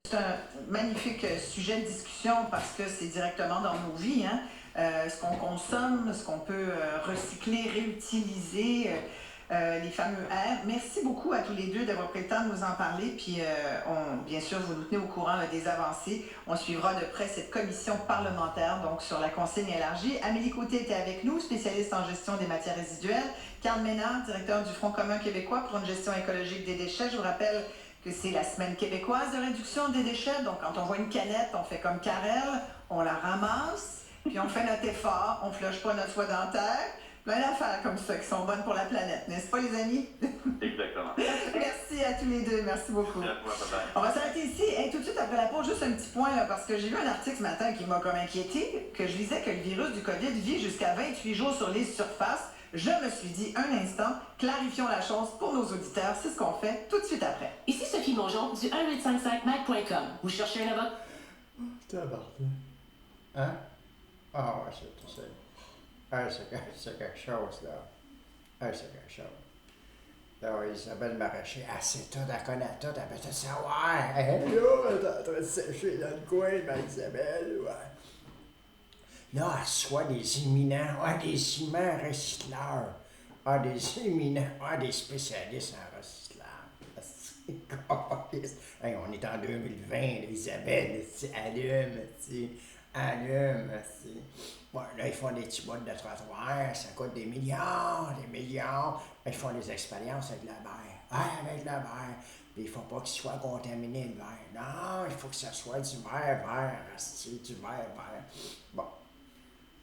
C'est un magnifique sujet de discussion parce que c'est directement dans nos vies, hein. Ce qu'on consomme, ce qu'on peut recycler, réutiliser, les fameux R. Merci beaucoup à tous les deux d'avoir pris le temps de nous en parler. Puis, bien sûr, vous nous tenez au courant là, des avancées. On suivra de près cette commission parlementaire donc sur la consigne élargie. Amélie Côté était avec nous, spécialiste en gestion des matières résiduelles. Carl Ménard, directeur du Front commun québécois pour une gestion écologique des déchets. Je vous rappelle que c'est la semaine québécoise de réduction des déchets. Donc, quand on voit une canette, on fait comme Karel, on la ramasse, puis on fait notre effort, on flush pas notre soie dentaire. Plein d'affaires comme ça qui sont bonnes pour la planète, n'est-ce pas, les amis? Exactement. Merci à tous les deux, merci beaucoup. On va s'arrêter ici. Hey, tout de suite après la pause, juste un petit point, là, parce que j'ai vu un article ce matin qui m'a comme inquiété, que je lisais que le virus du COVID vit jusqu'à 28 jours sur les surfaces. Je me suis dit, un instant, clarifions la chose pour nos auditeurs. C'est ce qu'on fait tout de suite après. Ici Sophie Mongeon du 1855mac.com. Vous cherchez un avocat? Tabarnak. Hein? Ah ouais, c'est tout ça. Ah, c'est quelque chose, là. Ah, c'est quelque chose. Là, Isabelle Maracher, elle sait tout, elle connaît tout, elle peut tout savoir. Là, elle est en train de sécher dans le coin, ma Isabelle, ouais. Là, elle reçoit des éminents, des immenses recycleurs, des éminents, des spécialistes en recyclage. Hey, on est en 2020, là, Isabelle, allume, allume. Bon, là, ils font des petits bouts de trottoir, ça coûte des millions, des millions. Ils font des expériences avec la mer. Avec la mer. Puis il ne faut pas qu'il soit contaminé, le verre. Non, il faut que ça soit du verre vert, du verre vert. Bon.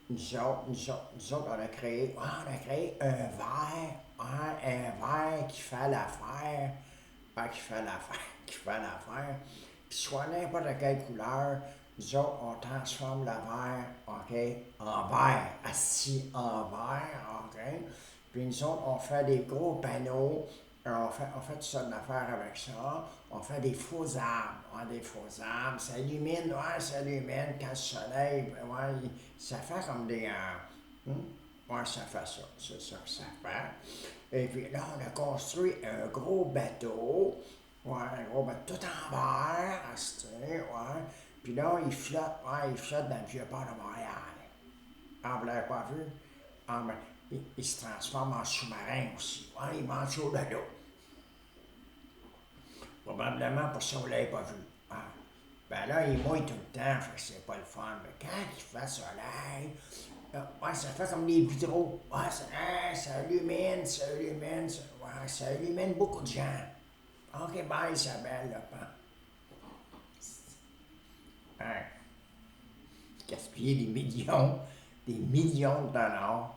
Nous autres, on a créé un verre qui fait l'affaire. Qui fait l'affaire. Puis soit n'importe quelle couleur, nous autres, on transforme le verre, OK, en verre, assis en verre, OK. Puis nous autres, on fait des gros panneaux, on fait toutes sortes d'affaires avec ça. On fait des faux arbres, ça illumine, ça illumine quand le soleil, ça fait comme des... ça fait ça, c'est ça que ça fait. Et puis là, on a construit un gros bateau, tout en verre, Puis là, il flotte dans le vieux port de Montréal. Vous l'avez pas vu? Il se transforme en sous-marin aussi. Il mange chaud de l'eau. Probablement pour ça, vous ne l'avez pas vu. Ben là, il mouille tout le temps, fait que c'est pas le fun. Mais quand il fait soleil, ça fait comme des vitraux. Ça illumine, ça illumine beaucoup de gens. OK, bye Isabelle, là. Gaspiller des millions de dollars,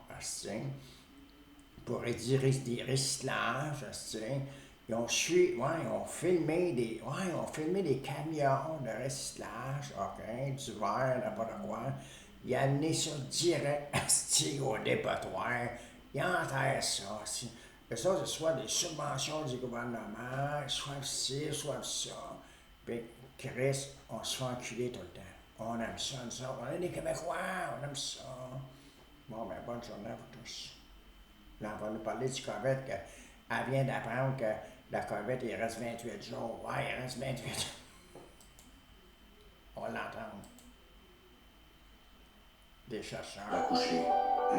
pour réduire des recyclages, Ils ont filmé des camions de recyclage, OK, du verre, n'importe quoi. Ils ont amené ça direct au dépotoir. Ils enterrent ça. Et ça, c'est soit des subventions du gouvernement, soit ci, soit ça. Puis, Chris, on se fait enculer tout le temps. On aime ça, nous autres. On est des Québécois, on aime ça. Bon, ben, bonne journée à vous tous. Là, on va nous parler du COVID, qu'elle vient d'apprendre que la COVID, il reste 28 jours. Il reste 28 jours. On va l'entendre. Des chercheurs. Accoucher.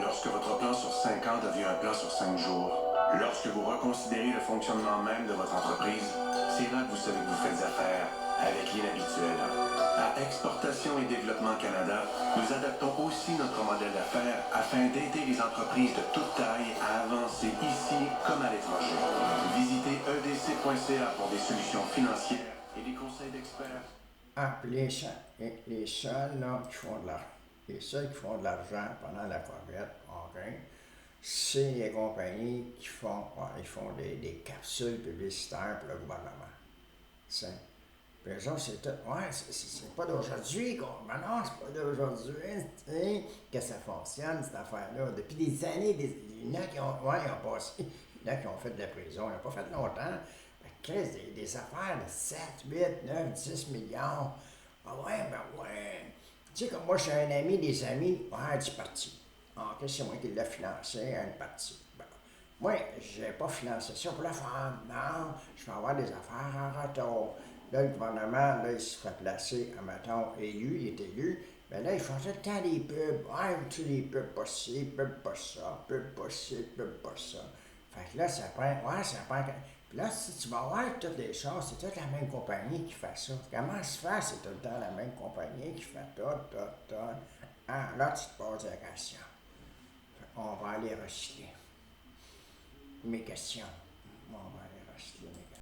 Lorsque votre plan sur 5 ans devient un plan sur 5 jours. Lorsque vous reconsidérez le fonctionnement même de votre entreprise, c'est là que vous savez que vous faites affaire avec l'inhabituel. À Exportation et Développement Canada, nous adaptons aussi notre modèle d'affaires afin d'aider les entreprises de toute taille à avancer ici comme à l'étranger. Visitez edc.ca pour des solutions financières et des conseils d'experts. Puis les seuls là, qui font de l'argent pendant la COVID, OK, c'est les compagnies qui font des capsules publicitaires pour le gouvernement. Puis eux autres, c'est tout. C'est pas d'aujourd'hui, non, c'est pas d'aujourd'hui, que ça fonctionne, cette affaire-là. Depuis des années, il y en a qui ont passé, il y en a qui ont fait de la prison, ils n'ont pas fait longtemps. Des affaires de 7, 8, 9, 10 millions. Tu sais, comme moi, j'ai un ami, des amis, du parti. C'est moi qui l'ai financé, un parti. Moi, je n'ai pas financé ça pour la femme. Non, je vais avoir des affaires en retour. Là, le gouvernement, là, il se fait placer, admettons, élu, il est élu. Mais là, il faisait tout le temps des pubs. Ouais, tu les pubs pas ci, pubs pas ça, pubs pas ci, pubs pas ça. Fait que là, ça prend. Ouais, ça prend. Puis là, si tu vas voir toutes les choses, c'est toute la même compagnie qui fait ça. Comment se fait, c'est tout le temps la même compagnie qui fait tout. Ah, là, tu te poses la question. On va aller recycler. Mes questions. On va aller recycler mes questions.